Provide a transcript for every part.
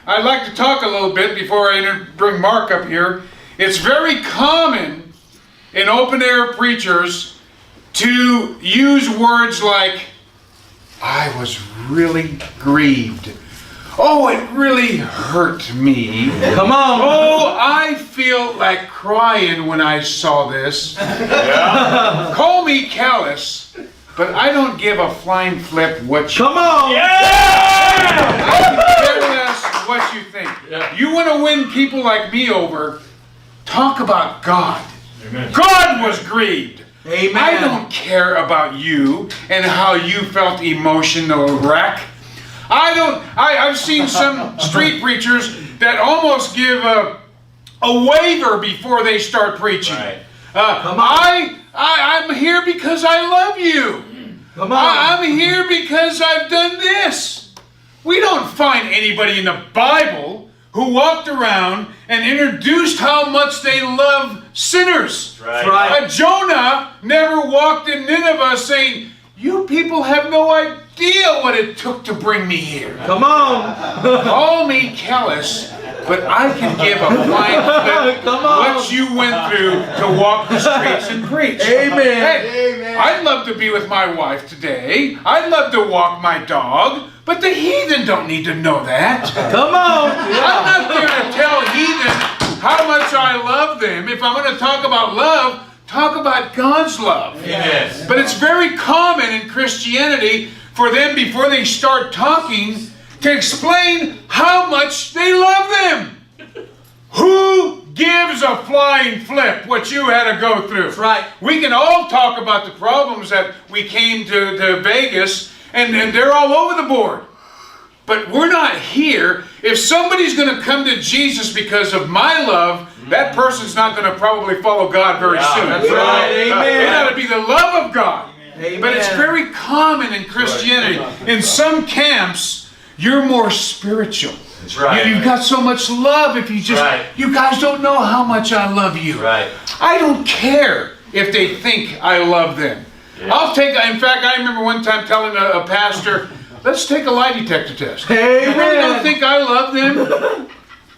I'd like to talk a little bit before I bring Mark up here. It's very common in open-air preachers to use words like, I was really grieved. Oh, it really hurt me. Come on. Oh, I feel like crying when I saw this. Yeah. Call me callous, but I don't give a flying flip what you Come on. Yeah! I can care less what you think. Yeah. You want to win people like me over, talk about God. Amen. God was grieved. Amen. I don't care about you and how you felt emotional wreck. I've seen some street preachers that almost give a waiver before they start preaching. Right. I'm here because I love you. Come on. I'm here because I've done this. We don't find anybody in the Bible who walked around and introduced how much they love sinners. Right. Jonah never walked in Nineveh saying, you people have no idea what it took to bring me here. Come on. Call me callous, but I can give a flying flip what you went through to walk the streets and preach. Amen. Hey, Amen. I'd love to be with my wife today. I'd love to walk my dog, but the heathen don't need to know that. Come on. I'm not there to tell heathen how much I love them. If I'm going to talk about love, talk about God's love. Yes. But it's very common in Christianity for them, before they start talking, to explain how much they love them. Who gives a flying flip what you had to go through? That's right. We can all talk about the problems that we came to Vegas, and they're all over the board. But we're not here. If somebody's going to come to Jesus because of my love, that person's not going to probably follow God very soon. That's right. Amen. It ought to be the love of God. Amen. But it's very common in Christianity. In some camps, you're more spiritual. That's right. You've got so much love. If you just, you guys don't know how much I love you. Right. I don't care if they think I love them. Yeah. In fact, I remember one time telling a pastor, let's take a lie detector test. Amen. You really don't think I love them?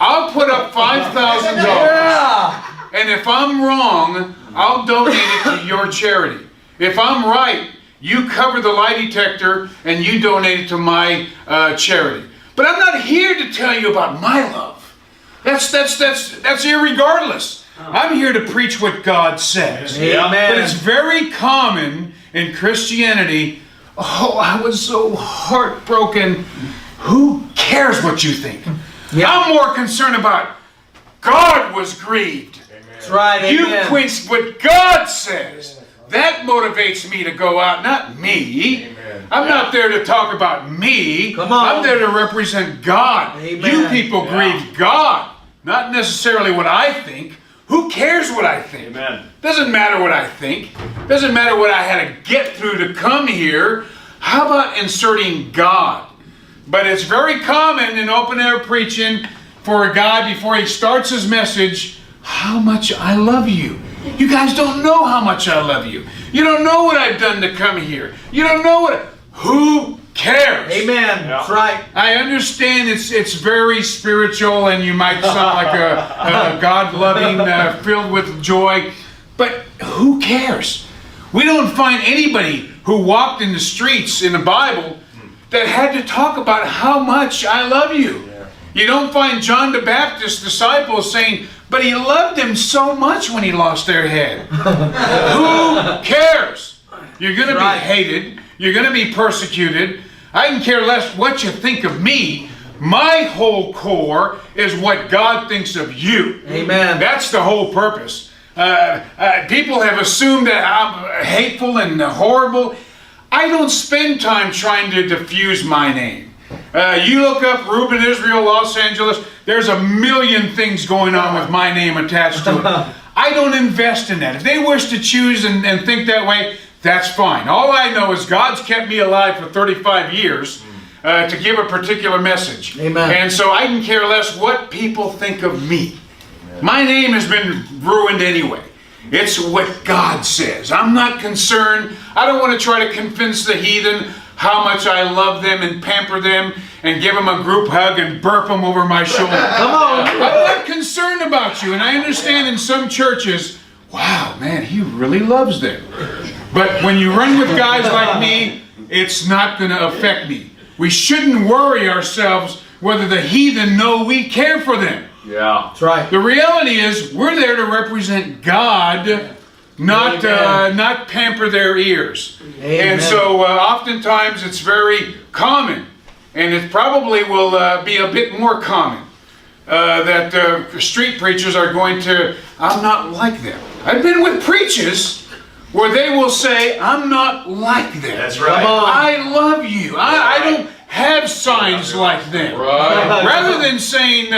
I'll put up $5,000. Yeah. And if I'm wrong, I'll donate it to your charity. If I'm right, you cover the lie detector and you donate it to my charity. But I'm not here to tell you about my love. That's irregardless. I'm here to preach what God says. Amen. But it's very common in Christianity. Oh, I was so heartbroken. Who cares what you think? Yeah. I'm more concerned about God was grieved. Amen. That's right. You amen. quench what God says. That motivates me to go out, not me. Amen. I'm not there to talk about me. Come on. I'm there to represent God. Amen. You people grieve God, not necessarily what I think. Who cares what I think? Amen. Doesn't matter what I think. Doesn't matter what I had to get through to come here. How about inserting God? But it's very common in open-air preaching for a guy, before he starts his message, how much I love you. You guys don't know how much I love you. You don't know what I've done to come here. You don't know what... Who cares? Amen. That's right. I understand it's very spiritual, and you might sound like a God-loving, filled with joy, but who cares? We don't find anybody who walked in the streets in the Bible that had to talk about how much I love you. Yeah. You don't find John the Baptist's disciples saying, but he loved them so much when he lost their head. Who cares? You're going to be hated. You're going to be persecuted. I can care less what you think of me. My whole core is what God thinks of you. Amen. That's the whole purpose. People have assumed that I'm hateful and horrible. I don't spend time trying to diffuse my name. You look up Ruben, Israel, Los Angeles, there's a million things going on with my name attached to it. I don't invest in that. If they wish to choose and think that way, that's fine. All I know is God's kept me alive for 35 years to give a particular message. Amen. And so I can care less what people think of me. Amen. My name has been ruined anyway. It's what God says. I'm not concerned. I don't want to try to convince the heathen how much I love them and pamper them and give them a group hug and burp them over my shoulder. Come on. I'm not concerned about you. And I understand in some churches, wow, man, he really loves them. But when you run with guys like me, it's not going to affect me. We shouldn't worry ourselves whether the heathen know we care for them. Yeah. That's right. The reality is we're there to represent God, not pamper their ears. Amen. And so oftentimes it's very common, and it probably will be a bit more common, that street preachers are going to, I'm not like them. I've been with preachers where they will say, I'm not like them. That's right. Come on. I love you. I don't have signs like them. Right. Rather than saying,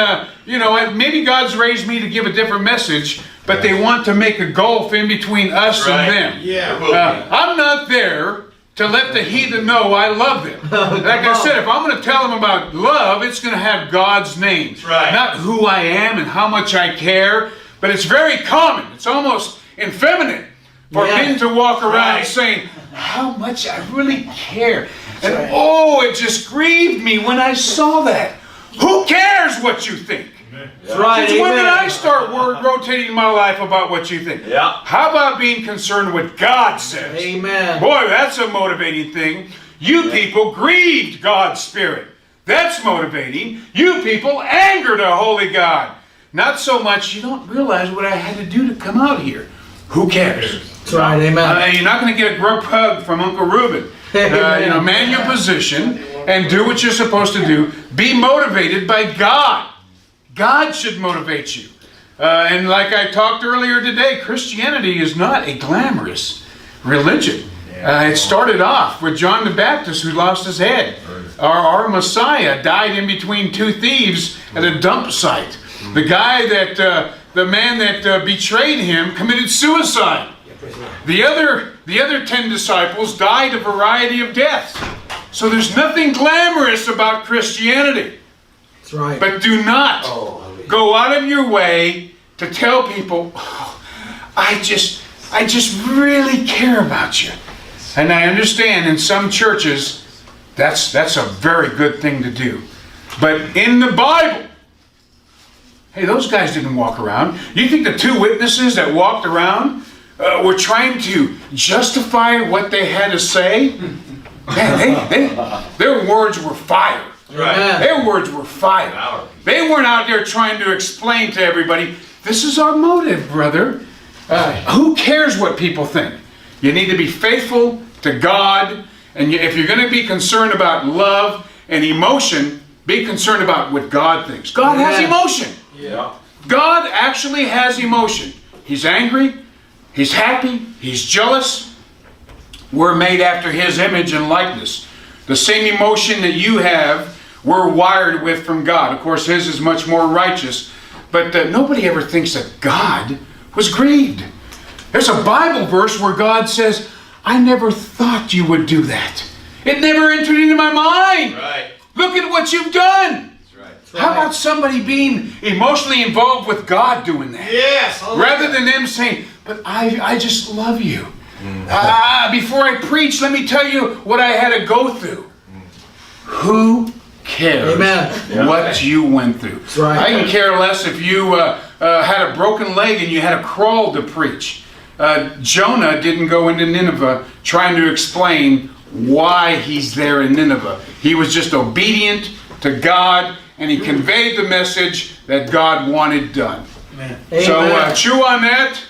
maybe God's raised me to give a different message, but they want to make a gulf in between us Right. and them. Yeah. I'm not there to let the heathen know I love them. Like I said, if I'm going to tell them about love, it's going to have God's name. That's right. Not who I am and how much I care, but it's very common. It's almost effeminate for men to walk around saying, how much I really care. And it just grieved me when I saw that. Who cares what you think? That's right. Since when did Amen. I start rotating my life about what you think? Yeah. How about being concerned with what God says? Amen. Boy, that's a motivating thing. You people grieved God's Spirit. That's motivating. You people angered a holy God. Not so much, you don't realize what I had to do to come out here. Who cares? That's right. Amen. You're not going to get a group hug from Uncle Ruben. Man your position and do what you're supposed to do. Be motivated by God. God should motivate you. And like I talked earlier today, Christianity is not a glamorous religion. It started off with John the Baptist, who lost his head. Our Messiah died in between two thieves at a dump site. The guy the man that betrayed him committed suicide. The other 10 disciples died a variety of deaths. So there's nothing glamorous about Christianity. That's right. But do not go out of your way to tell people, I just really care about you. And I understand in some churches that's a very good thing to do. But in the Bible, hey, those guys didn't walk around. You think the two witnesses that walked around were trying to justify what they had to say? Man, their words were fire. Right. Their words were fire. They weren't out there trying to explain to everybody, this is our motive, brother. Who cares what people think? You need to be faithful to God, and if you're going to be concerned about love and emotion, be concerned about what God thinks. God has emotion. Yeah. God actually has emotion. He's angry, He's happy, He's jealous. We're made after His image and likeness. The same emotion that you have, we're wired with from God. Of course, His is much more righteous, but nobody ever thinks that God was grieved. There's a Bible verse where God says, I never thought you would do that. It never entered into my mind. Right. Look at what you've done. That's right. How about somebody being emotionally involved with God doing that? Yes. Rather than them saying, but I just love you. Before I preach, let me tell you what I had to go through. Who cares what you went through? Right. I can care less if you had a broken leg and you had to crawl to preach. Jonah didn't go into Nineveh trying to explain why he's there in Nineveh. He was just obedient to God, and he conveyed the message that God wanted done. Amen. So chew on that.